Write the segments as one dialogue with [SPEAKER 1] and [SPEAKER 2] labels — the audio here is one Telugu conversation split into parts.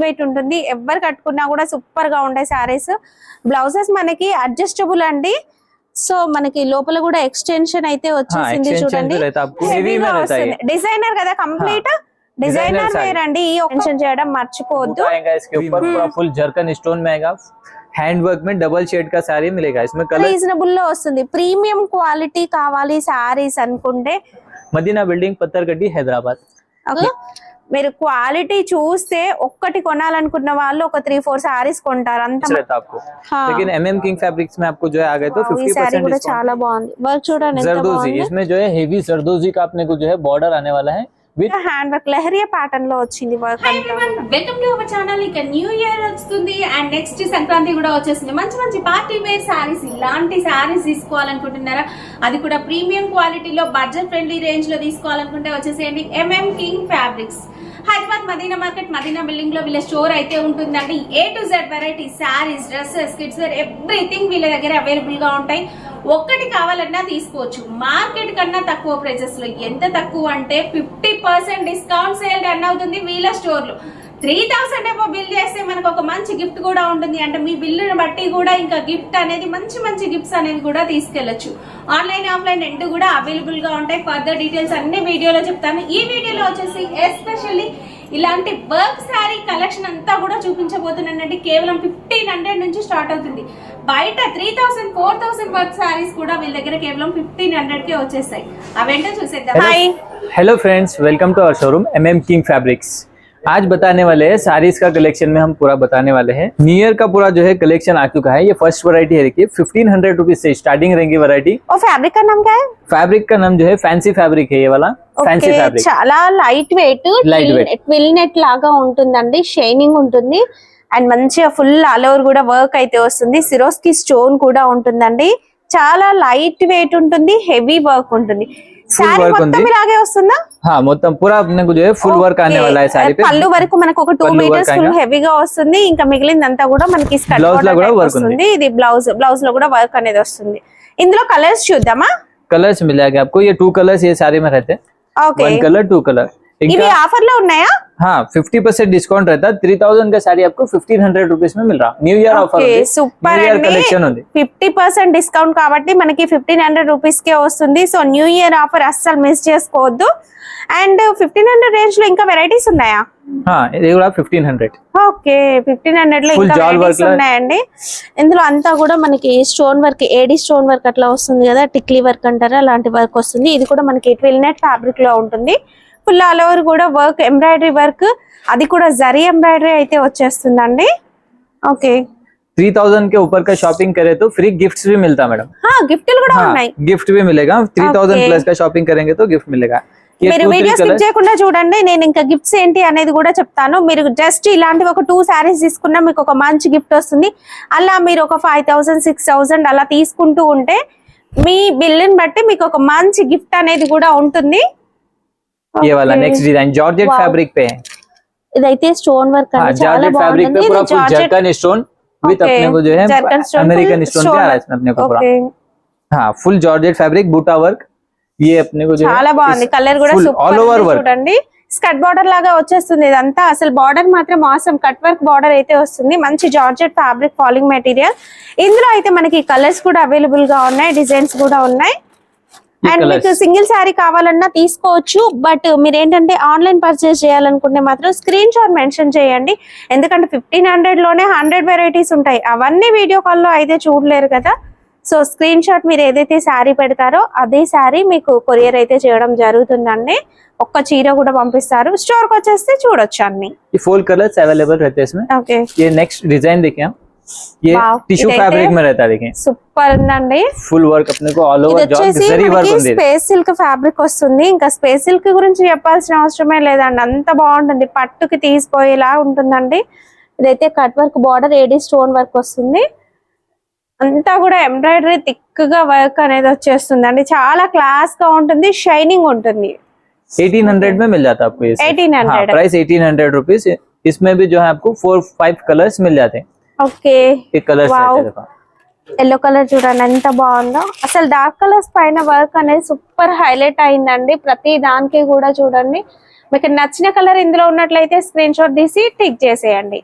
[SPEAKER 1] వెయిట్ ఉంటుంది, ఎవరు కట్టుకున్నా కూడా సూపర్ గా ఉండే సారీస్. బ్లౌజెస్ మనకి అడ్జస్టబుల్ అండి, సో మనకి లోపల కూడా ఎక్స్టెన్షన్ అయితే వచ్చేసింది చూడండి. డిజైనర్ కదా, కంప్లీట్ డిజైనర్ వేర్ అండి. ఈ ఆప్షన్ చేయడం మర్చిపోవద్దు.
[SPEAKER 2] Full zircon stone mega hand work में डबल शेड का साड़ी मिलेगा इसमें कलर
[SPEAKER 1] రీజనబుల్ లో వస్తుంది. ప్రీమియం క్వాలిటీ కావాలి సారీస్ అనుకుంటే
[SPEAKER 2] మదీనా బిల్డింగ్ పత్తర్గడ్డి హైదరాబాద్.
[SPEAKER 1] మీరు క్వాలిటీ చూస్తే ఒక్కటి కొనాలనుకున్న వాళ్ళు ఒక 3-4 సారీస్ కొంటారు అంత.
[SPEAKER 2] लेकिन MM किंग फैब्रिक्स में आपको जो है आ गए तो 50%
[SPEAKER 1] కూడా చాలా బాగుంది. వర్క్ చూడండి ఎంత
[SPEAKER 2] जरदोजी, इसमें जो है हेवी जरदोजी का अपने को जो है बॉर्डर आने वाला है
[SPEAKER 1] with hand work leheriya pattern లో వచ్చింది వర్క్ అంతా.
[SPEAKER 3] Welcome to our channel. ఇక న్యూ ఇయర్ వస్తుంది అండ్ నెక్స్ట్ సంక్రాంతి కూడా వచ్చేసింది. మంచి మంచి పార్టీ వేర్ సారీస్, ఇలాంటి సారీస్ తీసుకోవాలనుకుంటున్నారా, అది కూడా ప్రీమియం క్వాలిటీలో బడ్జెట్ ఫ్రెండ్లీ రేంజ్ లో తీసుకోవాలనుకుంటే వచ్చేసేయండి MM king fabrics. Hyderabad Madina market, Madina building లో వీళ్ళ స్టోర్ అయితే ఉంటుందండి. A to Z variety saris, dresses, kids wear everything వీళ్ళ దగ్గర అవైలబుల్ గా ఉంటాయి. ఒక్కటి కావాలన్నా తీసుకోవచ్చు. మార్కెట్ కన్నా తక్కువ ప్రైజెస్ లో, ఎంత తక్కువ అంటే 50% డిస్కౌంట్ సేల్ రన్ అవుతుంది వీళ్ళ స్టోర్ లో. 3000 ఏమో బిల్ చేస్తే మనకు ఒక మంచి గిఫ్ట్ కూడా ఉంటుంది. అంటే మీ బిల్లుని బట్టి కూడా ఇంకా గిఫ్ట్ అనేది మంచి మంచి గిఫ్ట్స్ అనేది కూడా తీసుకెళ్లొచ్చు. ఆన్లైన్ ఆఫ్లైన్ రెండు కూడా అవైలబుల్ గా ఉంటాయి. ఫర్దర్ డీటెయిల్స్ అన్ని వీడియోలో చెప్తాను. ఈ వీడియోలో వచ్చేసి ఎస్పెషల్లీ ఇలాంటి వర్క్ శారీ కలెక్షన్ అంతా కూడా చూపించబోతున్నానండి. కేవలం 1500 నుంచి స్టార్ట్ అవుతుంది. బయట 3000, 4000 వర్క్ శారీస్ కూడా వీళ్ళ దగ్గర కేవలం 1500 కే వచ్చేస్తాయి. అవేంటో చూసేద్దాం.
[SPEAKER 2] Hello friends, welcome to our showroom MM king fabrics. आज बताने वाले हैं साड़ीज का कलेक्शन में हम पूरा बताने वाले हैं. न्यू ईयर का पूरा जो है कलेक्शन आ चुका है. ये फर्स्ट वैरायटी है, देखिए 1500 रुपीज से स्टार्टिंग रहेंगी वैरायटी.
[SPEAKER 1] और फैब्रिक का नाम क्या है?
[SPEAKER 2] फैब्रिक का नाम जो है फैंसी फैब्रिक है. ये वाला फैंसी फैब्रिक
[SPEAKER 1] చాలా లైట్ వెయిట్, ట్విల్ నెట్ లాగా ఉంటుందండి. షైనింగ్ ఉంటుంది అండ్ మంచిగా ఫుల్ ఆల్ ఓవర్ కూడా వర్క్ అయితే వస్తుంది. సిరోస్కి స్టోన్ కూడా ఉంటుందండి. చాలా లైట్ వెయిట్ ఉంటుంది, హెవీ వర్క్ ఉంటుంది. సారీ మొత్తం ఇలాగే వస్తుందా?
[SPEAKER 2] हाँ, మొత్తం पूरा अपने को जो है फुल वर्क आने वाला है साड़ी पे.
[SPEAKER 1] పళ్ళు వరకు మనకు ఒక 2 మీటర్స్ ఫుల్ హెవీగా వస్తుంది. ఇంకా మిగిలిందంతా కూడా మనకి స్కర్ట్ బోర్డర్ వస్తుంది. ఇది బ్లౌజ్ లో కూడా వర్క్ అనేది వస్తుంది. ఇందులో కలర్స్ చూద్దామా?
[SPEAKER 2] कलर्स मिल जाएगा आपको. ये 2 कलर्स ये साड़ी में रहते हैं.
[SPEAKER 1] Okay,
[SPEAKER 2] 1 colour 2 colour.
[SPEAKER 1] ఇవి ఆఫర్ లో ఉన్నాయా?
[SPEAKER 2] हाँ, 50% डिस्काउंट रहता है. 3000 का साड़ी आपको 1500 रुपीज में मिल रहा. New year offer
[SPEAKER 1] super
[SPEAKER 2] collection ఉంది.
[SPEAKER 1] 50% డిస్కౌంట్ కాబట్టి మనకి 1500 రూపీస్ కే వస్తుంది. సో న్యూ ఇయర్ ఆఫర్ అస్సలు మిస్ చేసుకోవద్దు. అండ్ 1500 రేంజ్ లో ఇంకా వెరైటీస్ ఉన్నాయా?
[SPEAKER 2] हाँ, ఇది కూడా 1500.
[SPEAKER 1] ఓకే, 1500 లో ఇంకా వెరైటీస్ ఉన్నాయండి. ఇందులో అంతా కూడా మనకి stone work, AD stone work అట్లా వస్తుంది కదా, టిక్లీ వర్క్ అంటారా, అలాంటి వర్క్ వస్తుంది. ఇది కూడా మనకి ట్విల్ నెట్ ఫ్యాబ్రిక్ లో ఉంటుంది. ఫుల్ ఆల్ ఓవర్ కూడా వర్క్, ఎంబ్రాయిడరీ వర్క్, అది కూడా జరీ ఎంబ్రాయిడరీ అయితే వచ్చేస్తుందండి. ఓకే,
[SPEAKER 2] 3000 के ऊपर का शॉपिंग करे तो फ्री गिफ्ट्स भी मिलता है मैडम.
[SPEAKER 1] हाँ, गिफ्ट కూడా ఉన్నాయి.
[SPEAKER 2] गिफ्ट भी मिलेगा. 3000 प्लस का शॉपिंग करेंगे तो गिफ्ट मिलेगा.
[SPEAKER 1] మీరు వీడియో స్కిప్ చేయకుండా చూడండి. నేను ఇంకా గిఫ్ట్స్ ఏంటి అనేది కూడా చెప్తాను. మీరు జస్ట్ ఇలాంటివి ఒక 2 సారీస్ తీసుకున్నా మీకు ఒక మంచి గిఫ్ట్ వస్తుంది. అలా మీరు ఒక 5000, 6000 అలా తీసుకుంటూ ఉంటే మీ బిల్లుని బట్టి మీకు ఒక మంచి గిఫ్ట్ అనేది కూడా ఉంటుంది.
[SPEAKER 2] ये वाला नेक्स्ट डिजाइन जॉर्जेट फैब्रिक पे है.
[SPEAKER 1] ఇదైతే స్టోన్ వర్క్ అండి, చాలా
[SPEAKER 2] फैब्रिक पे पूरा फुल जर्कन स्टोन विद अपने को जो है अमेरिकन स्टोन पे आ रहा है इसमें अपने को पूरा. हाँ, फुल जॉर्जेट फैब्रिक, बूटा वर्क. ये अपने को जो
[SPEAKER 1] చాలా బాగుంది. కలర్ కూడా సూపర్ చూడండి. స్కర్ట్ బార్డర్ లాగా వచ్చేస్తుంది. ఇదంతా అసలు బార్డర్ మాత్రం ఆసమ్ కట్ వర్క్ బార్డర్ అయితే వస్తుంది. మంచి జార్జెట్ ఫ్యాబ్రిక్ ఫాలింగ్ మెటీరియల్. ఇందులో అయితే మనకి కలర్స్ కూడా అవైలబుల్ గా ఉన్నాయి, డిజైన్స్ కూడా ఉన్నాయి. అండ్ మీకు సింగిల్ శారీ కావాలన్నా తీసుకోవచ్చు. బట్ మీరు ఏంటంటే ఆన్లైన్ పర్చేస్ చేయాలనుకుంటే మాత్రం స్క్రీన్ షాట్ మెన్షన్ చేయండి. ఎందుకంటే 1500 లోనే 100 వెరైటీస్ ఉంటాయి. అవన్నీ వీడియో కాల్లో అయితే చూడలేరు కదా. సో స్క్రీన్ షాట్ మీరు ఏదైతే శారీ పెడతారో అదే శారీ మీకు కొరియర్ అయితే చేయడం జరుగుతుందండి. ఒక్క చీర కూడా పంపిస్తారు. స్టోర్ కి వచ్చేస్తే చూడొచ్చు అన్ని.
[SPEAKER 2] ये 4 कलर्स अवेलेबल रहते हैं इसमें.
[SPEAKER 1] ओके,
[SPEAKER 2] ये नेक्स्ट डिजाइन देखिए आप. ये टिश्यू फैब्रिक में रहता है. देखिए
[SPEAKER 1] సూపర్ ఉందండి.
[SPEAKER 2] फुल वर्क अपने को ऑल ओवर जरी वर्क ఉంది.
[SPEAKER 1] స్పేస్ సిల్క్ ఫ్యాబ్రిక్ వస్తుంది. ఇంకా స్పేస్ సిల్క్ గురించి చెప్పాల్సిన అవసరమే లేదండి, అంత బాగుంటుంది. పట్టుకి తీసిపోయేలా ఉంటుందండి. ఇదైతే cut work border, AD stone work వస్తుంది. అంతా కూడా ఎంబ్రాయిడరీ థిక్ గా వర్క్ అనేది వచ్చేస్తుందండి. చాలా క్లాస్ గా ఉంటుంది, షైనింగ్ ఉంటుంది.
[SPEAKER 2] 1800 में मिल जाता है आपको ये.
[SPEAKER 1] 1800
[SPEAKER 2] प्राइस 1800 रुपीज. इसमें भी जो है आपको 4-5 कलर्स मिल जाते हैं.
[SPEAKER 1] ఓకే,
[SPEAKER 2] ये कलर्स
[SPEAKER 1] ఎల్లో కలర్ చూడండి ఎంత బాగుందో. అసలు డార్క్ కలర్స్ పైన వర్క్ అనేది సూపర్ హైలైట్ అయిందండి. ప్రతి దానికి కూడా చూడండి మీకు నచ్చిన కలర్ ఇందులో ఉన్నట్లయితే స్క్రీన్ షాట్ తీసి టిక్ చేసేయండి.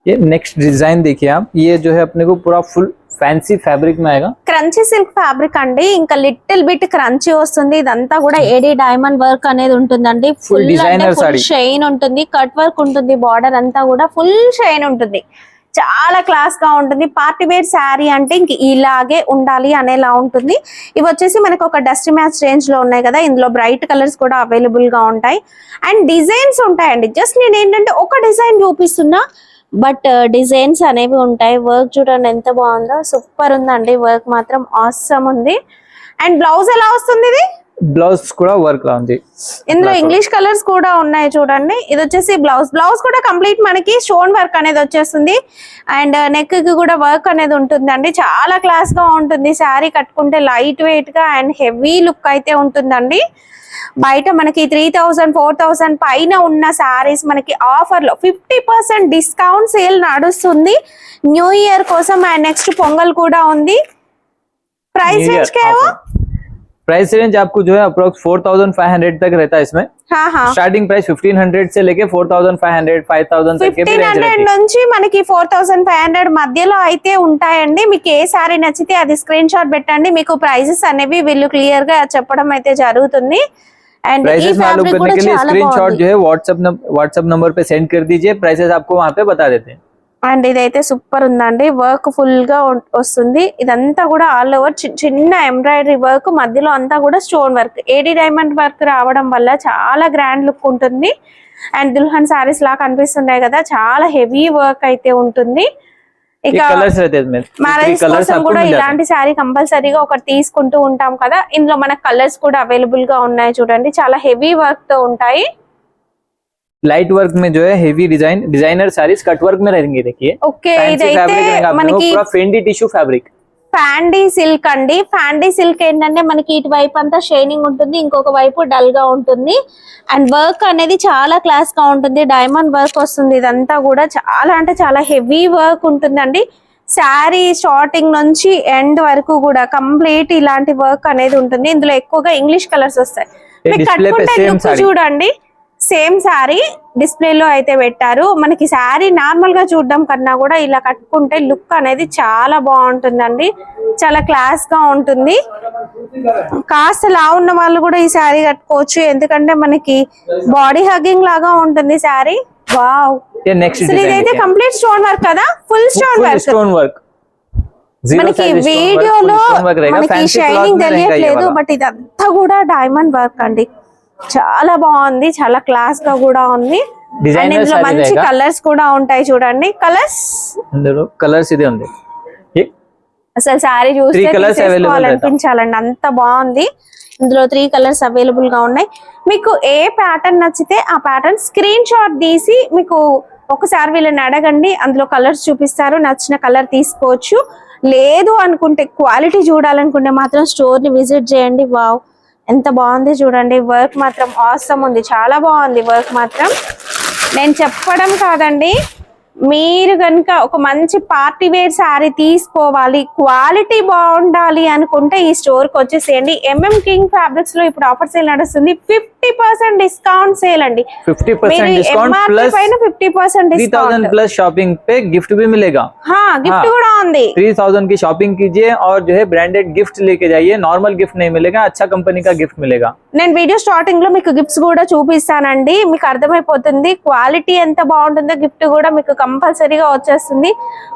[SPEAKER 2] ये नेक्स्ट डिजाइन देखिए आप, ये जो है अपने को पूरा फुल ఫ్యాన్సీ ఫ్యాబ్రిక్ में आएगा.
[SPEAKER 1] క్రంచీ సిల్క్ ఫ్యాబ్రిక్ అండి, ఇంకా లిటిల్ బిట్ క్రంచీ వస్తుంది. ఇదంతా కూడా ఏడీ డైమండ్ వర్క్ అనేది ఉంటుందండి. ఫుల్ షైన్ ఉంటుంది, కట్ వర్క్ ఉంటుంది, బార్డర్ అంతా కూడా ఫుల్ షైన్ ఉంటుంది. చాలా క్లాస్ గా ఉంటుంది. పార్టీ వేర్ శారీ అంటే ఇంక ఇలాగే ఉండాలి అనేలా ఉంటుంది. ఇవి వచ్చేసి మనకు ఒక డస్ట్ మ్యాచ్ రేంజ్ లో ఉన్నాయి కదా, ఇందులో బ్రైట్ కలర్స్ కూడా అవైలబుల్ గా ఉంటాయి అండ్ డిజైన్స్ ఉంటాయండి. జస్ట్ నేను ఏంటంటే ఒక డిజైన్ చూపిస్తున్నా, బట్ డిజైన్స్ అనేవి ఉంటాయి. వర్క్ చూడండి ఎంత బాగుందో, సూపర్ ఉందండి. వర్క్ మాత్రం ఆసమ్ ఉంది. అండ్ బ్లౌజ్ ఎలా వస్తుంది? ఇది
[SPEAKER 2] బ్లౌజ్ కూడా వర్క్ లా ఉంది.
[SPEAKER 1] ఇందులో ఇంగ్లీష్ కలర్స్ కూడా ఉన్నాయి చూడండి. ఇది వచ్చేసి బ్లౌజ్ కూడా కంప్లీట్ మనకి స్టోన్ వర్క్ అనేది వచ్చేస్తుంది అండ్ నెక్ కి కూడా వర్క్ అనేది ఉంటుందండి. చాలా క్లాస్ గా ఉంటుంది. శారీ కట్టుకుంటే లైట్ వెయిట్ గా అండ్ హెవీ లుక్ అయితే ఉంటుందండి. బయట మనకి 3000 4000 పైన ఉన్న శారీస్ మనకి ఆఫర్ లో 50% డిస్కౌంట్ సేల్ నడుస్తుంది న్యూ ఇయర్ కోసం. అండ్ నెక్స్ట్ పొంగల్ కూడా ఉంది. ప్రైస్ రేంజ్ కేవో
[SPEAKER 2] प्राइस रेंज आपको जो है अप्रोक्स 4500 तक रहता है इसमें.
[SPEAKER 1] हाँ हाँ,
[SPEAKER 2] स्टार्टिंग प्राइस 1500 से लेके 4500 5000 तक के भी रेंज
[SPEAKER 1] 1500 నుంచి మనకి 4500 మధ్యలో అయితే ఉంటాయండి. మీకు ఏ సారీ నచ్చితే అది స్క్రీన్ షాట్ పెట్టండి, మీకు ప్రైజెస్ అనేవి వీళ్ళు క్లియర్ గా చెప్పడం అయితే జరుగుతుంది. అండ్ ఈ
[SPEAKER 2] प्राइसेस मालूम
[SPEAKER 1] ఫ్యాబ్రిక్
[SPEAKER 2] करने
[SPEAKER 1] కూడా
[SPEAKER 2] के लिए
[SPEAKER 1] చాలా
[SPEAKER 2] स्क्रीनशॉट
[SPEAKER 1] బాగుంది.
[SPEAKER 2] जो है व्हाट्सएप नंबर पे सेंड कर दीजिए, प्राइसेस आपको वहां पे बता देते हैं.
[SPEAKER 1] అండ్ ఇదైతే సూపర్ ఉందండి. వర్క్ ఫుల్ గా వస్తుంది. ఇదంతా కూడా ఆల్ ఓవర్ చిన్న ఎంబ్రాయిడరీ వర్క్, మధ్యలో అంతా కూడా స్టోన్ వర్క్, ఏడీ డైమండ్ వర్క్ రావడం వల్ల చాలా గ్రాండ్ లుక్ ఉంటుంది. అండ్ దుల్హన్ సారీస్ లా కనిపిస్తున్నాయి కదా, చాలా హెవీ వర్క్ అయితే ఉంటుంది. ఇక మ్యారేజ్ కోసం కూడా ఇలాంటి శారీ కంపల్సరీగా ఒకటి తీసుకుంటూ ఉంటాం కదా, ఇందులో మనకు కలర్స్ కూడా అవైలబుల్ గా ఉన్నాయి చూడండి. చాలా హెవీ వర్క్ తో ఉంటాయి.
[SPEAKER 2] लाइट वर्क में जो है heavy designer saris cut work में रहेंगे. देखिए
[SPEAKER 1] ఓకే, ఇదైతే మనకి
[SPEAKER 2] पूरा फेंडी टिश्यू फैब्रिक
[SPEAKER 1] ఫ్యాండీ సిల్క్ అండి. ఫ్యాండీ సిల్క్ ఏంటంటే మనకి ఇటువైపు అంతా షైనింగ్ ఉంటుంది, ఇంకొక వైపు డల్ గా ఉంటుంది. అండ్ వర్క్ అనేది చాలా క్లాస్ గా ఉంటుంది. డైమండ్ వర్క్ వస్తుంది. ఇదంతా కూడా చాలా అంటే చాలా హెవీ వర్క్ ఉంటుందండి. శారీ స్టార్టింగ్ నుంచి ఎండ్ వరకు కూడా కంప్లీట్ ఇలాంటి వర్క్ అనేది ఉంటుంది. ఇందులో ఎక్కువగా ఇంగ్లీష్ కలర్స్ వస్తాయి. మీకు కట్టుకుంటే లుక్ చూడండి, సేమ్ శారీ డిస్ప్లే లో అయితే పెట్టారు. మనకి శారీ నార్మల్ గా చూడడం కన్నా కూడా ఇలా కట్టుకుంటే లుక్ అనేది చాలా బాగుంటుందండి. చాలా క్లాస్ గా ఉంటుంది. కాస్త లా ఉన్న వాళ్ళు కూడా ఈ శారీ కట్టుకోవచ్చు, ఎందుకంటే మనకి బాడీ హగ్గింగ్ లాగా ఉంటుంది శారీ. వావ్, ఇదైతే కంప్లీట్ స్టోన్ వర్క్ కదా, ఫుల్ స్టోన్ వర్క్. మనకి వీడియోలో మనకి షైనింగ్ తెలియట్లేదు, బట్ ఇదంతా కూడా డైమండ్ వర్క్ అండి. చాలా బాగుంది, చాలా క్లాస్ గా కూడా ఉంది. అండ్ ఇందులో మంచి కలర్స్ కూడా ఉంటాయి చూడండి.
[SPEAKER 2] కలర్స్ ఇదే ఉంది.
[SPEAKER 1] అసలు శారీ చూస్తే తీసుకోవాలనిపించాలండి, అంత బాగుంది. ఇందులో 3 కలర్స్ అవైలబుల్ గా ఉన్నాయి. మీకు ఏ ప్యాటర్న్ నచ్చితే ఆ ప్యాటర్న్ స్క్రీన్ షాట్ తీసి మీకు ఒకసారి వీళ్ళని అడగండి, అందులో కలర్స్ చూపిస్తారు. నచ్చిన కలర్ తీసుకోవచ్చు. లేదు అనుకుంటే, క్వాలిటీ చూడాలనుకుంటే మాత్రం స్టోర్ ని విజిట్ చేయండి. వావ్, ఎంత బాగుంది చూడండి. వర్క్ మాత్రం ఆసమ్ ఉంది, చాలా బాగుంది వర్క్ మాత్రం. నేను చెప్పడం కాదండి, మీరు కనుక ఒక మంచి పార్టీ వేర్ శారీ తీసుకోవాలి, క్వాలిటీ బాగుండాలి అనుకుంటే ఈ స్టోర్ కి వచ్చేసేయండి. ఎంఎం కింగ్ ఫ్యాబ్రిక్స్ లో ఇప్పుడు ఆఫర్ సేల్ నడుస్తుంది. 50% డిస్కౌంట్ సేల్ అండి.
[SPEAKER 2] 50% discount plus
[SPEAKER 1] 50% discount
[SPEAKER 2] plus shopping पे गिफ्ट भी मिलेगा.
[SPEAKER 1] हाँ, गिफ्ट కూడా ఉంది.
[SPEAKER 2] 3000 की शॉपिंग कीजिए और जो है ब्रांडेड गिफ्ट लेके जाइए. नॉर्मल गिफ्ट नहीं मिलेगा, अच्छा कंपनी का गिफ्ट मिलेगा.
[SPEAKER 1] నేను వీడియో స్టార్టింగ్ లో మీకు గిఫ్ట్స్ కూడా చూపిస్తానండి, మీకు అర్థమైపోతుంది క్వాలిటీ ఎంత బాగుంటుందో. గిఫ్ట్ కూడా మీకు కంపల్సరీగా వచ్చేస్తుంది.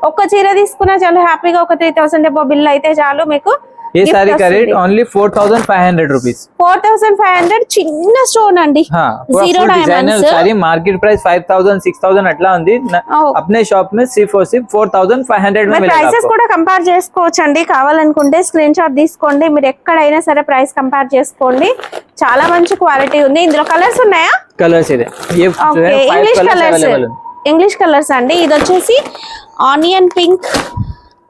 [SPEAKER 1] ఒక్క చీర తీసుకున్నా చాలా హ్యాపీగా ఒక 3000 అబౌవ్ బిల్ అయితే చాలు మీకు.
[SPEAKER 2] ये साड़ी का रेट ओनली 4500 रुपीज.
[SPEAKER 1] 4500 చిన్న స్టోన్ అండి. Zero diamonds.
[SPEAKER 2] Sari market price 5000 6000 అట్లా ఉంది. अपने शॉप में सिर्फ और सिर्फ 4500 में मिलेगा.
[SPEAKER 1] ప్రైసెస్ కూడా కంపేర్ చేసుకోవచ్చు అండి. కావాలనుకుంటే స్క్రీన్ షాట్ తీసుకోండి. మీరు ఎక్కడైనా సరే ప్రైస్ కంపేర్ చేసుకోండి. చాలా మంచి క్వాలిటీ ఉంది. ఇందులో కలర్స్ ఉన్నాయా?
[SPEAKER 2] కలర్స్ ఇదే. ये
[SPEAKER 1] ఇంగ్లీష్ కలర్స్, ఇంగ్లీష్ కలర్స్ అండి. ఇది వచ్చేసి onion pink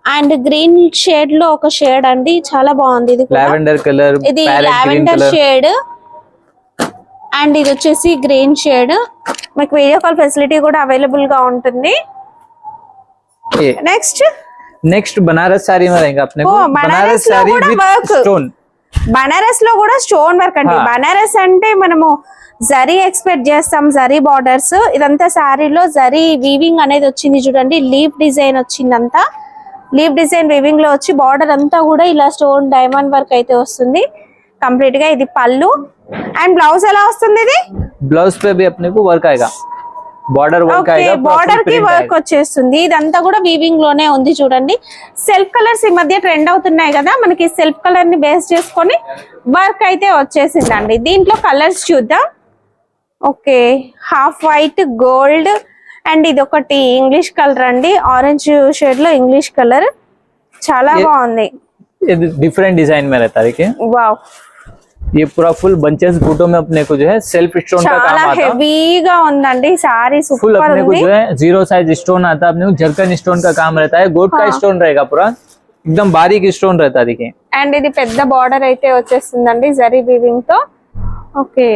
[SPEAKER 1] and green shade లో ఒక షేడ్ అండి, చాలా బాగుంది. ఇది
[SPEAKER 2] లావెండర్ కలర్,
[SPEAKER 1] ఇది లావెండర్ షేడ్ అండ్ ఇది వచ్చేసి గ్రీన్ షేడ్. మీకు వీడియో కాల్ ఫెసిలిటీ కూడా అవైలబుల్ గా ఉంటుంది. నెక్స్ట్
[SPEAKER 2] बनारस साड़ी में रहेगा अपने को. Banaras sari with stone.
[SPEAKER 1] బనారస్ లో కూడా స్టోన్ వర్క్ అండి. బనారస్ అంటే మనము జరీ ఎక్స్పెక్ట్ చేస్తాం, జరీ బార్డర్స్. ఇదంతా శారీలో జరీ వీవింగ్ అనేది వచ్చింది చూడండి, లీఫ్ డిజైన్ వచ్చిందంతా. లీఫ్ డిజైన్ వీవింగ్ లో వచ్చి బార్డర్ అంతా కూడా ఇలా స్టోన్ డైమండ్ వర్క్ అయితే వస్తుంది కంప్లీట్ గా. ఇది పళ్ళు. అండ్ బ్లౌజ్ ఎలా వస్తుంది? ఇది
[SPEAKER 2] బ్లౌజ్ पे भी अपने को वर्क आएगा, बॉर्डर वर्क आएगा,
[SPEAKER 1] బార్డర్ కి వర్క్ వచ్చేస్తుంది. ఇదంతా కూడా వీవింగ్ లోనే ఉంది చూడండి. సెల్ఫ్ కలర్స్ ఈ మధ్య ట్రెండ్ అవుతున్నాయి కదా, మనకి సెల్ఫ్ కలర్ ని బేస్ చేసుకొని వర్క్ అయితే వచ్చేసిందండి. దీంట్లో కలర్స్ చూద్దాం. Okay, half white, gold, and ఇది ఒకటి ఇంగ్లీష్ కలర్ అండి, ఆరెంజ్ షేడ్ లో ఇంగ్లీష్ కలర్. చాలా బాగుంది.
[SPEAKER 2] डिफरेंट डिजाइन में रहता है देखिए.
[SPEAKER 1] వావ్,
[SPEAKER 2] ये पूरा फुल बंचेस बूटों में अपने को जो है सेल्फ स्टोन का काम
[SPEAKER 1] చాలా
[SPEAKER 2] आता है.
[SPEAKER 1] హెవీగా ఉందండి సారీ,
[SPEAKER 2] फुल
[SPEAKER 1] సూపర్
[SPEAKER 2] अपने को
[SPEAKER 1] ఉంది.
[SPEAKER 2] जो है जीरो साइज स्टोन आता है, अपने को जरकन स्टोन का काम रहता है. गोट का स्टोन रहेगा पूरा एकदम बारीक स्टोन रहता है देखिए.
[SPEAKER 1] అండ్ ఇది పెద్ద బార్డర్ అయితే వచ్చేస్తుందండి జరీ వీవింగ్ తో. ఓకే,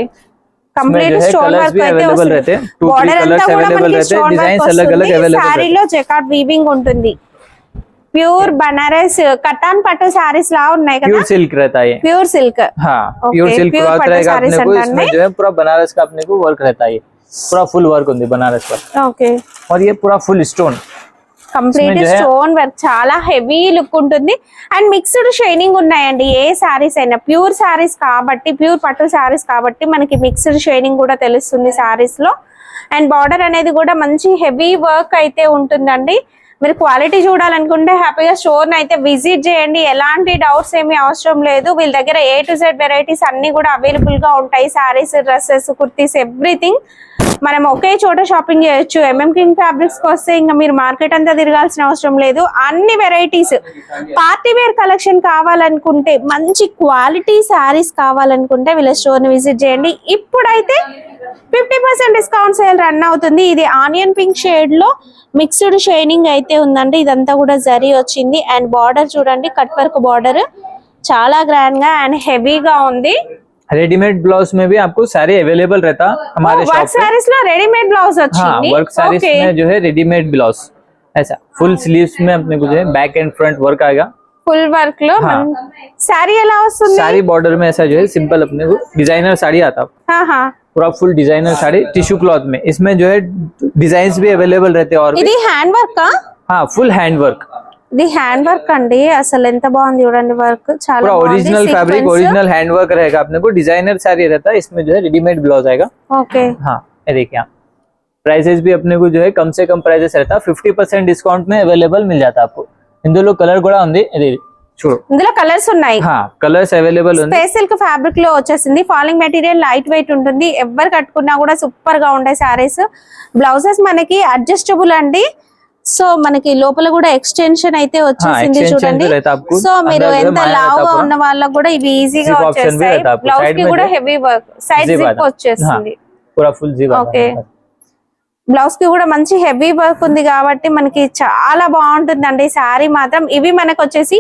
[SPEAKER 1] కంప్లీట్
[SPEAKER 2] जो है
[SPEAKER 1] స్టోన్
[SPEAKER 2] कलर्स
[SPEAKER 1] వర్క్
[SPEAKER 2] भी
[SPEAKER 1] అయితే
[SPEAKER 2] अवेलेबल
[SPEAKER 1] వస్తుంది.
[SPEAKER 2] रहते हैं, 2-3
[SPEAKER 1] బార్డర్
[SPEAKER 2] कलर्स
[SPEAKER 1] అంతా కూడా
[SPEAKER 2] अवेलेबल
[SPEAKER 1] మనకి
[SPEAKER 2] रहते हैं,
[SPEAKER 1] స్టోన్
[SPEAKER 2] डिजाइन
[SPEAKER 1] వర్క్
[SPEAKER 2] अलग अलग
[SPEAKER 1] వస్తుంది.
[SPEAKER 2] अवेलेबल रहते
[SPEAKER 1] సారీలో జకార్డ్ వీవింగ్ ఉంటుంది. ప్యూర్ బనారస్ కటాన్ పట్టు సారీస్ లా ఉన్నాయి
[SPEAKER 2] हैं.
[SPEAKER 1] కదా,
[SPEAKER 2] प्योर सिल्क रहता है ये.
[SPEAKER 1] Pure silk.
[SPEAKER 2] हाँ,
[SPEAKER 1] Okay,
[SPEAKER 2] pure silk
[SPEAKER 1] pure
[SPEAKER 2] cloth
[SPEAKER 1] pattu
[SPEAKER 2] रहेगा
[SPEAKER 1] sarees
[SPEAKER 2] अपने को.
[SPEAKER 1] अंदर
[SPEAKER 2] इसमें
[SPEAKER 1] में।
[SPEAKER 2] जो है पूरा बनारस का अपने को वर्क रहता है, पूरा फुल वर्क होती है बनारस पर.
[SPEAKER 1] ఓకే,
[SPEAKER 2] और ये पूरा फुल स्टोन.
[SPEAKER 1] కంప్లీట్
[SPEAKER 2] इसमें जो है-
[SPEAKER 1] స్టోన్ వర్క్, చాలా హెవీ లుక్ ఉంటుంది. అండ్ మిక్స్డ్ షైనింగ్ ఉన్నాయండి. ఏ సారీస్ అయినా ప్యూర్ సారీస్ కాబట్టి, ప్యూర్ పట్టు సారీస్ కాబట్టి మనకి మిక్స్డ్ షైనింగ్ కూడా తెలుస్తుంది సారీస్ లో. అండ్ బార్డర్ అనేది కూడా మంచి హెవీ వర్క్ అయితే ఉంటుందండి. మీరు క్వాలిటీ చూడాలనుకుంటే హ్యాపీగా స్టోర్ అయితే విజిట్ చేయండి. ఎలాంటి డౌట్స్ ఏమీ అవసరం లేదు. వీళ్ళ దగ్గర A to Z వెరైటీస్ అన్ని కూడా అవైలబుల్ గా ఉంటాయి. సారీస్, డ్రెస్సెస్, కుర్తీస్, ఎవ్రీథింగ్ మనం ఒకే చోట షాపింగ్ చేయొచ్చు. MM కింగ్ ఫ్యాబ్రిక్స్ కి వస్తే ఇంకా మీరు మార్కెట్ అంతా తిరగాల్సిన అవసరం లేదు. అన్ని వెరైటీస్, పార్టీ వేర్ కలెక్షన్ కావాలనుకుంటే, మంచి క్వాలిటీ సారీస్ కావాలనుకుంటే వీళ్ళ స్టోర్ ని విజిట్ చేయండి. ఇప్పుడైతే 50% డిస్కౌంట్ సేల్ రన్ అవుతుంది. ఇది ఆనియన్ పింక్ షేడ్ లో మిక్స్డ్ షైనింగ్ అయితే ఉందండి. ఇదంతా కూడా జరీ వచ్చింది. అండ్ బార్డర్ చూడండి, కట్ వర్క్ బార్డర్, చాలా గ్రాండ్ గా అండ్ హెవీగా ఉంది.
[SPEAKER 2] रेडीमेड ब्लाउज में भी आपको सारे अवेलेबल रहता हमारे शॉप
[SPEAKER 1] వర్క్
[SPEAKER 2] पे.
[SPEAKER 1] సారీస్ లో రెడీమేడ్ బ్లౌజ్
[SPEAKER 2] हाँ,
[SPEAKER 1] వచ్చింది.
[SPEAKER 2] वर्क सारीज
[SPEAKER 1] ఓకే,
[SPEAKER 2] में जो है रेडीमेड ब्लाउज ऐसा फुल स्लीव्स में अपने को जो है बैक एंड फ्रंट वर्क आएगा.
[SPEAKER 1] ఫుల్ వర్క్ లో
[SPEAKER 2] हाँ।
[SPEAKER 1] సారీ ఎలా వస్తుంది?
[SPEAKER 2] सारी बॉर्डर में ऐसा जो है सिंपल अपने को डिजाइनर साड़ी आता है,
[SPEAKER 1] ఆహా,
[SPEAKER 2] पूरा full designer sari tissue cloth में. इसमें जो है डिजाइन भी अवेलेबल रहते हैं और भी.
[SPEAKER 1] ఇది హ్యాండ్ వర్క్.
[SPEAKER 2] हाँ, फुल हैंड वर्क,
[SPEAKER 1] ఇది హ్యాండ్ వర్క్ అండి. అసలు ఎంత బాగుంది చూడండి, వర్క్ చాలా
[SPEAKER 2] पूरा
[SPEAKER 1] బాగుంది.
[SPEAKER 2] Original fabric, original hand work रहेगा अपने को. डिजाइनर साड़ी रहता है, इसमें जो है रेडीमेड ब्लाउज आएगा.
[SPEAKER 1] ఓకే,
[SPEAKER 2] हाँ, ये देखिए आप, प्राइसेस भी अपने को जो है कम से कम प्राइसेस रहता है. 50% डिस्काउंट में अवेलेबल मिल जाता है आपको. इंदुलो कलर కూడా ఉంది, ఇది చూడు.
[SPEAKER 1] ఇందులో కలర్స్ ఉన్నాయి.
[SPEAKER 2] हाँ, कलर्स अवेलेबल ఉంది.
[SPEAKER 1] స్పేస్ సిల్క్ ఫ్యాబ్రిక్ లో వచ్చేసింది. ఫాలింగ్ మెటీరియల్ లైట్ వెయిట్ ఉంటుంది. ఎవరు కట్టుకున్నా కూడా సూపర్ గా ఉంటాయి సారీస్. బ్లౌజెస్ మనకి అడ్జస్టబుల్ అండి. సో మనకి లోపల కూడా ఎక్స్టెన్షన్ అయితే వచ్చేసింది
[SPEAKER 2] extension
[SPEAKER 1] చూడండి.
[SPEAKER 2] भी रहता है आपको.
[SPEAKER 1] సో మీరు
[SPEAKER 2] अंदर जो है
[SPEAKER 1] ఎంత
[SPEAKER 2] माया
[SPEAKER 1] లావుగా
[SPEAKER 2] रहता है
[SPEAKER 1] ఉన్న వాళ్ళకి కూడా ఇవి ఈజీగా
[SPEAKER 2] Zip option भी
[SPEAKER 1] వచ్చేస్తాయి.
[SPEAKER 2] रहता है आपको.
[SPEAKER 1] బ్లౌజ్
[SPEAKER 2] Side
[SPEAKER 1] కి
[SPEAKER 2] में
[SPEAKER 1] కూడా
[SPEAKER 2] जो-
[SPEAKER 1] heavy work, side
[SPEAKER 2] Zip
[SPEAKER 1] zip
[SPEAKER 2] आता है.
[SPEAKER 1] వచ్చేస్తుంది.
[SPEAKER 2] पूरा फुल जीवा.
[SPEAKER 1] ఓకే, బ్లౌజ్ కి కూడా మంచి హెవీ వర్క్ ఉంది కాబట్టి మనకి చాలా బాగుంటుందండి సారీ మాత్రం. ఇవి మనకు వచ్చేసి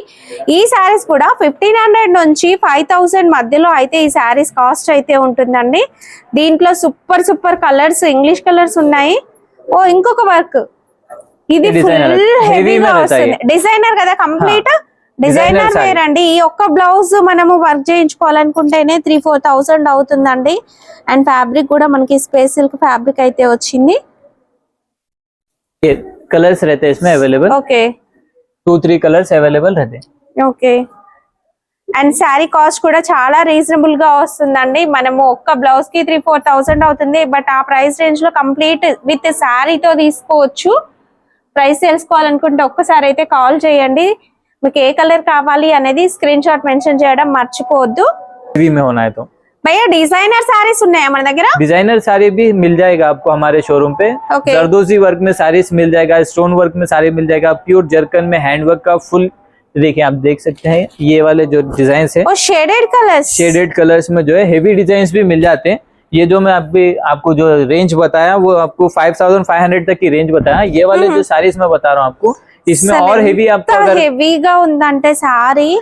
[SPEAKER 1] ఈ సారీస్ కూడా 1500 నుంచి 5000 మధ్యలో అయితే ఈ సారీస్ కాస్ట్ అయితే ఉంటుందండి. దీంట్లో super super colours, English colours ఉన్నాయి. ఓ, ఇంకొక వర్క్, ఇది
[SPEAKER 2] డిజైనర్,
[SPEAKER 1] ఫుల్
[SPEAKER 2] heavy
[SPEAKER 1] హెవీగా
[SPEAKER 2] में रहता है
[SPEAKER 1] వస్తుంది.
[SPEAKER 2] ये.
[SPEAKER 1] డిజైనర్ కదా కంప్లీట్. డిజైనర్
[SPEAKER 2] Designer
[SPEAKER 1] వేర్ అండి. ఈ ఒక్క బ్లౌజ్ మనము వర్క్ చేయించుకోవాలనుకుంటేనే 3-4,000 అవుతుందండి. అండ్ ఫ్యాబ్రిక్ కూడా మనకి స్పేస్ సిల్క్ ఫ్యాబ్రిక్ అయితే వచ్చింది.
[SPEAKER 2] ये कलर्स रहते हैं इसमें अवेलेबल.
[SPEAKER 1] ఓకే,
[SPEAKER 2] 2-3 कलर्स अवेलेबल रहते हैं.
[SPEAKER 1] ఓకే. అండ్ శారీ కాస్ట్ కూడా చాలా రీజనబుల్ గా వస్తుందండి. మనము ఒక్క బ్లౌజ్ కి 3-4,000 అవుతుంది. బట్ ఆ ప్రైస్ రేంజ్ లో కంప్లీట్ విత్ శారీతో తీసుకోవచ్చు. ప్రైస్ తెలుసుకోవాలనుకుంటే ఒక్కసారి అయితే కాల్ చేయండి. మీకు ఏ కలర్ కావాలి అనేది స్క్రీన్ షాట్ మెన్షన్ చేయడం మర్చిపోవద్దు.
[SPEAKER 2] हेवी में होना है तो
[SPEAKER 1] భయ్యా డిజైనర్ సారీస్ ఉన్నాయా మన దగ్గర?
[SPEAKER 2] डिजाइनर साड़ी भी मिल जाएगा आपको हमारे शोरूम पे.
[SPEAKER 1] Okay.
[SPEAKER 2] जरदोजी वर्क में साड़ीज मिल जाएगा, स्टोन वर्क में साड़ी मिल जाएगा, प्योर जरकन में हैंड वर्क का फुल. देखिए आप देख सकते हैं ये वाले जो डिजाइन है,
[SPEAKER 1] ఓ షేడెడ్ కలర్స్.
[SPEAKER 2] शेडेड कलर्स में जो है हेवी डिजाइन भी मिल जाते हैं. ये जो मैं आपको जो रेंज बताया वो आपको 5500 तक की रेंज बताया. ये वाले जो साड़ीज मैं बता रहा हूँ आपको, इसमें और हेवी आपको अगर
[SPEAKER 1] హెవీగా ఉందంటే సారీ,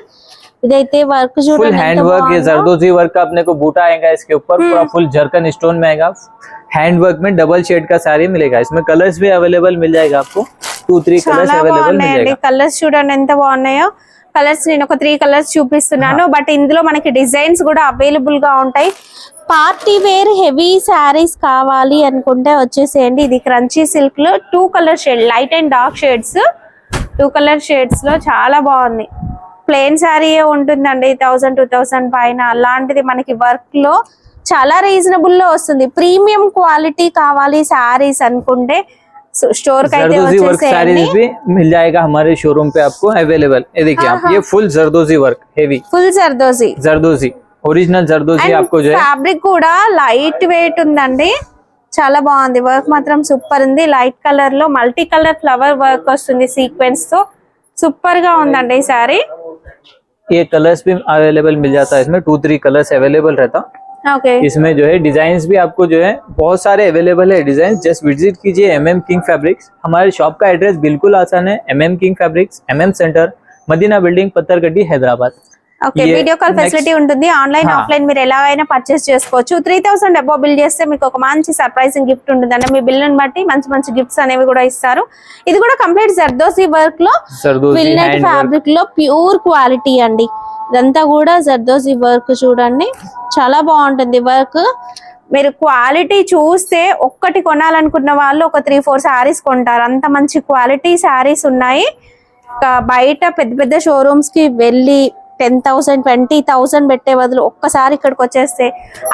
[SPEAKER 1] ఇదైతే వర్క్
[SPEAKER 2] फुल
[SPEAKER 1] చూడండి
[SPEAKER 2] हैंड
[SPEAKER 1] ఎంత
[SPEAKER 2] वर्क, ये
[SPEAKER 1] బాగుందో.
[SPEAKER 2] जरदोजी वर्क का अपने को बूटा आएगा इसके ऊपर, पूरा फुल जरकन स्टोन में आएगा. हैंड वर्क में डबल शेड का साड़ी मिलेगा. इसमें कलर्स भी अवेलेबल मिल जाएगा आपको. 2-3 कलर्स
[SPEAKER 1] చాలా
[SPEAKER 2] अवेलेबल मिल
[SPEAKER 1] బాగున్నాయండి.
[SPEAKER 2] जाएगा.
[SPEAKER 1] కలర్స్ చూడండి ఎంత బాగున్నాయో. కలర్స్ నేను ఒక 3 కలర్స్ చూపిస్తున్నాను. బట్ ఇందులో మనకి డిజైన్స్ కూడా అవైలబుల్ గా ఉంటాయి. పార్టీ వేర్ హెవీ శారీస్ కావాలి అనుకుంటే వచ్చేసేయండి. ఇది క్రంచీ సిల్క్ లో 2 colour shade, light and dark shades, 2 colour shades లో చాలా బాగుంది. ప్లెయిన్ శారీ ఉంటుందండి 1000-2000 పైన. అలాంటిది మనకి వర్క్ లో చాలా రీజనబుల్ లో వస్తుంది. ప్రీమియం క్వాలిటీ కావాలి శారీస్ అనుకుంటే स्टोर का
[SPEAKER 2] जरदोजी वर्क साड़ीज भी मिल जाएगा हमारे शोरूम पे आपको अवेलेबल. ये देखिए आप, ये फुल जरदोजी वर्क हेवी,
[SPEAKER 1] फुल जरदोजी
[SPEAKER 2] ओरिजिनल जरदोजी आपको जो है.
[SPEAKER 1] ఫ్యాబ్రిక్ కూడా లైట్ వెయిట్ ఉందండి, చాలా బాగుంది. వర్క్ మాత్రం సూపర్ ఉంది. లైట్ కలర్ లో మల్టీ కలర్ ఫ్లవర్ వర్క్ వస్తుంది సీక్వెన్స్ తో. సూపర్ గా ఉందండి ఈ సారీ.
[SPEAKER 2] ये कलर्स भी अवेलेबल मिल जाता है, इसमें 2-3 कलर्स अवेलेबल रहता.
[SPEAKER 1] ओके,
[SPEAKER 2] इसमें जो है डिजाइन्स भी आपको जो है बहुत सारे अवेलेबल है डिजाइन. जस्ट विजिट कीजिए MM किंग फैब्रिक्स. हमारे शॉप का एड्रेस बिल्कुल आसान है, MM king fabrics, MM centre, Madina building, Patthargatti, Hyderabad.
[SPEAKER 1] Okay, video call facility ఉంటుంది. ఆన్లైన్ ఆఫ్లైన్ మీరు ఎలాగైనా పర్చేస్ చేసుకోవచ్చు. 3000 అబౌవ్ బిల్ చేస్తే మీకు ఒక మంచి సర్ప్రైజింగ్ గిఫ్ట్ ఉంటుంది అంటే మీ బిల్ ని బట్టి మంచి మంచి గిఫ్ట్స్ అనేవి కూడా ఇస్తారు. ఇది కూడా కంప్లీట్ జర్దోసి వర్క్ లో, ఫిల్నెట్ ఫ్యాబ్రిక్ లో ప్యూర్ క్వాలిటీ అండి. ఇదంతా కూడా జర్దోసి వర్క్ చూడండి, చాలా బాగుంటుంది వర్క్. మీరు క్వాలిటీ చూస్తే ఒక్కటి కొనాలనుకున్న వాళ్ళు ఒక 3-4 శారీస్ కొంటారు, అంత మంచి క్వాలిటీ శారీస్ ఉన్నాయి. బయట పెద్ద పెద్ద షోరూమ్స్ కి వెళ్ళి 10,000 20,000 పెట్టే బదులు ఒక్కసారి ఇక్కడికి వచ్చేస్తే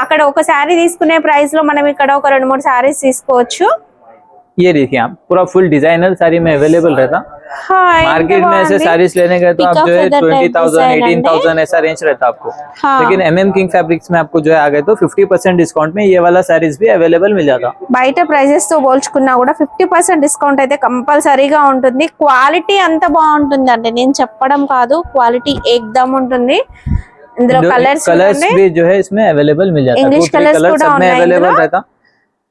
[SPEAKER 1] అక్కడ ఒక శారీ తీసుకునే ప్రైస్ లో మనం ఇక్కడ ఒక 2-3 శారీస్ తీసుకోవచ్చు.
[SPEAKER 2] ये देखिए आप, पूरा फुल डिजाइनर साड़ी में अवेलेबल रहता. मार्केट में ऐसे साड़ीज लेने गए तो आप जो है 20,000 18,000 ऐसा रेंज रहता आपको. लेकिन MM किंग फैब्रिक्स में आपको जो है आ गए तो 50% डिस्काउंट में ये वाला साड़ीज भी अवेलेबल मिल जाता.
[SPEAKER 1] బయట ప్రైజెస్ తో పోల్చుకున్నా కూడా 50% డిస్కౌంట్ అయితే కంపల్సరీగా ఉంటుంది. క్వాలిటీ అంత బాగుంటుంది అంటే నేను చెప్పడం కాదు, క్వాలిటీ ఏకదమ్ ఉంటుంది. ఇందులో కలర్స్
[SPEAKER 2] भी जो है इसमें अवेलेबल मिल जाता है.
[SPEAKER 1] इंग्लिश कलर्स
[SPEAKER 2] सब में अवेलेबल रहता.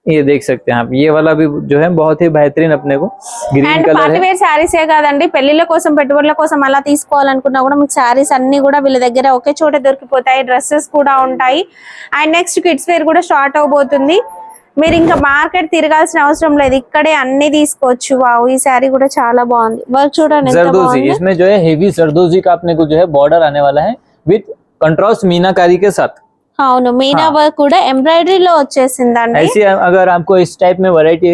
[SPEAKER 2] ये देख सकते हैं आप, ये वाला भी जो है बहुत ही बेहतरीन अपने को green colour
[SPEAKER 1] party wear sarees ఏ కాదండి, పెళ్లిళ్ళ కోసం పెట్టుబడుల కోసం అలా తీసుకోవాలనుకున్నా కూడా మీకు శారీస్ అన్ని కూడా వీళ్ళ దగ్గర ఒకే చోట దొరికిపోతాయి. డ్రెస్సెస్ కూడా ఉంటాయి. అండ్ నెక్స్ట్ కిడ్స్ వేర్ కూడా స్టార్ట్ అవబోతుంది. మీరు ఇంకా మార్కెట్ తిరగాల్సిన అవసరం లేదు, ఇక్కడే అన్ని తీసుకోవచ్చు. వావ్, ఈ శారీ కూడా చాలా బాగుంది. వర్క్ చూడండి ఎంత
[SPEAKER 2] जरदोजी,
[SPEAKER 1] బాగుంది.
[SPEAKER 2] इसमें जो है हेवी जरदोजी का अपने को जो है बॉर्डर आने वाला है विद कंट्रास्ट मीनाकारी के साथ.
[SPEAKER 1] అవును, మీనా వర్క్ కూడా ఎంబ్రాయిడరీ లో వచ్చేసిందండి.
[SPEAKER 2] ऐसी अगर आपको इस टाइप में वैरायटी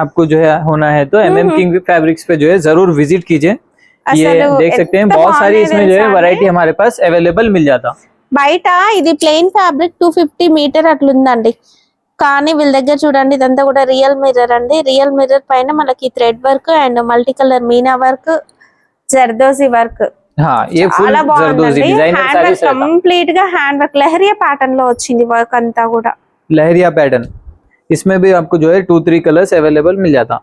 [SPEAKER 2] आपको जो है होना है तो MM किंग फैब्रिक्स पे जो है जरूर विजिट कीजिए. ये देख सकते हैं बहुत सारी इसमें जो है वैरायटी हमारे पास अवेलेबल मिल जाता.
[SPEAKER 1] బయట ఇది ప్లెయిన్ ఫ్యాబ్రిక్ 250 మీటర్ అట్లుందండి, కానీ వీళ్ళ దగ్గర చూడండి ఇదంతా కూడా రియల్ మిర్రర్ అండి. రియల్ మిర్రర్ పైన మనకి thread work and multi colour Meena work, zardozi work.
[SPEAKER 2] हाँ, ये फुल जरदोजी डिजाइनर साड़ीज रहता.
[SPEAKER 1] కంప్లీట్ గా హ్యాండ్ వర్క్ లహరియా ప్యాటర్న్ లో వచ్చింది వర్క్ అంతా కూడా.
[SPEAKER 2] लहरिया पैटर्न, इसमें भी आपको जो है 2-3 कलर्स अवेलेबल मिल जाता.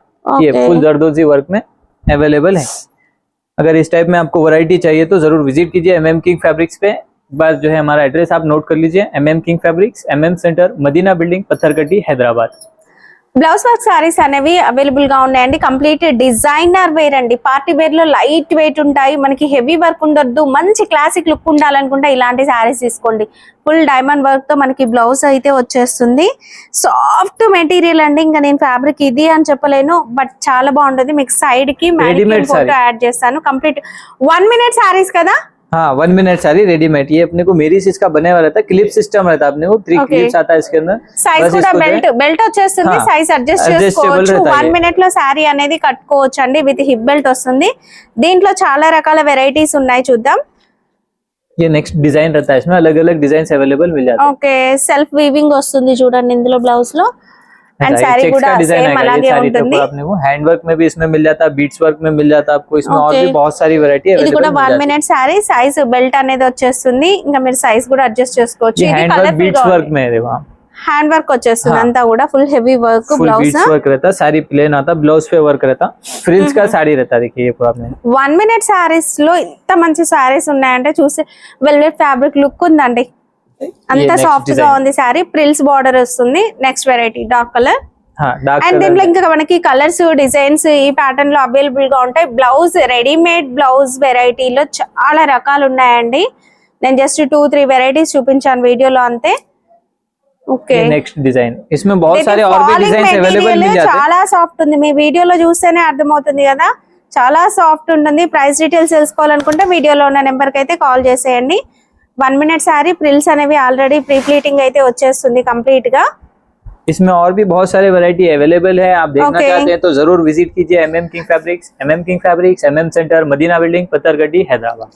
[SPEAKER 2] ये फुल जरदोजी वर्क में अवेलेबल है. अगर इस टाइप में आपको वैरायटी चाहिए तो जरूर विजिट कीजिए MM किंग फैब्रिक्स पे. बस जो है हमारा एड्रेस आप नोट कर लीजिए, MM king fabrics, MM centre, Madina building, Patthargatti, Hyderabad.
[SPEAKER 1] Blouse work sarees అనేవి అవైలబుల్ గా ఉన్నాయండి. కంప్లీట్ డిజైనర్ వేర్ అండి. పార్టీ వేర్ లో లైట్ వెయిట్ ఉంటాయి. మనకి హెవీ వర్క్ ఉండొద్దు, మంచి క్లాసిక్ లుక్ ఉండాలనుకుంటే ఇలాంటి సారీస్ తీసుకోండి. ఫుల్ డైమండ్ వర్క్ తో మనకి బ్లౌజ్ అయితే వచ్చేస్తుంది. సాఫ్ట్ మెటీరియల్ అండి. ఇంకా నేను ఫ్యాబ్రిక్ ఇది అని చెప్పలేను, బట్ చాలా బాగుంటుంది. మీకు సైడ్ కి ఫోటో యాడ్ చేస్తాను. కంప్లీట్ 1 మినిట్ సారీస్ కదా.
[SPEAKER 2] हाँ, 1 मिनट सारी रेडीमेड. ये अपने को मेरी चीज का बने हुआ रहता है, क्लिप सिस्टम रहता है. अपने को 3 क्लिप्स आता है इसके अंदर.
[SPEAKER 1] సైజ్ కూడా బెల్ట్ వచ్చేస్తుంది. సైజ్ అడ్జస్ట్ చేసుకోవచ్చు. 1 మినిట్ లో సారీ అనేది కట్టుకోవచ్చు అండి. విత్ హిప్ బెల్ట్ వస్తుంది. దీంట్లో చాలా రకాల వెరైటీస్ ఉన్నాయి, చూద్దాం.
[SPEAKER 2] ये नेक्స్ట్ डिजाइन रहता है, इसमें अलग अलग डिजाइन अवेलेबल मिल जाते हैं.
[SPEAKER 1] ఓకే, సెల్ఫ్ వీవింగ్ వస్తుంది చూడండి ఇందులో బ్లౌజ్ లో. అండ్ సారీ కూడా సేమ్ అలాగే ఉంటుంది.
[SPEAKER 2] अपने को हैंड वर्क में भी इसमें मिल जाता है, बीट्स वर्क में मिल जाता है आपको. इसमें और भी बहुत सारी वैरायटी
[SPEAKER 1] ఇది కూడా 1 మినిట్ సారీ. సైజ్ బెల్ట్ అనేది వచ్చేస్తుంది. ఇంకా మీరు సైజ్ కూడా అడ్జస్ట్ చేసుకోవచ్చు. ఇది కలర్
[SPEAKER 2] बीट्स वर्क में है, वहां
[SPEAKER 1] హ్యాండ్ వర్క్ వచ్చేస్తుంది. అంతా కూడా full heavy work. Blouse
[SPEAKER 2] beads work रहता, सारी प्लेन आता, ब्लाउज पे वर्क रहता, फ्रिल्स का साड़ी रहता. देखिए ये पूरा आपने
[SPEAKER 1] 1 మినిట్ సారీస్ లో ఇంత మంచి సారీస్ ఉన్నాయంటే చూసి వెల్వెట్ ఫ్యాబ్రిక్ లుక్ ఉందండి. అంత సాఫ్ట్ గా ఉంది సారీ. ప్రిల్స్ బార్డర్ వస్తుంది. Next variety dark colour. And దీంట్లో ఇంకా మనకి కలర్స్ డిజైన్స్ ఈ ప్యాటర్న్ లో అవైలబుల్ గా ఉంటాయి. బ్లౌజ్ రెడీమేడ్ బ్లౌజ్ వెరైటీలో చాలా రకాలు ఉన్నాయండి. నేను జస్ట్ 2-3 వెరైటీస్ చూపించాను వీడియోలో అంతే. ఓకే,
[SPEAKER 2] నెక్స్ట్ డిజైన్ इसमें बहुत सारे और भी डिजाइन्स अवेलेबल मिल जाते हैं.
[SPEAKER 1] చాలా సాఫ్ట్ ఉంది. మీ వీడియోలో చూస్తేనే అర్థమవుతుంది కదా, చాలా సాఫ్ట్ ఉంటుంది. ప్రైస్ డీటెయిల్స్ తెలుసుకోవాలనుకుంటే వీడియోలో ఉన్న నెంబర్ కి అయితే కాల్ చేసేయండి. 1 minute శారీ ప్రిల్స్ అనేవి ఆల్రెడీ ప్రీ ప్లీటింగ్ అయితే వచ్చేస్తుంది కంప్లీట్ గా.
[SPEAKER 2] इसमें और भी बहुत सारे वैरायटी अवेलेबल है, आप देखना
[SPEAKER 1] Okay.
[SPEAKER 2] चाहते हैं तो जरूर विजिट कीजिए MM king fabrics, MM king fabrics, MM centre, Madina building, Patthargatti, Hyderabad.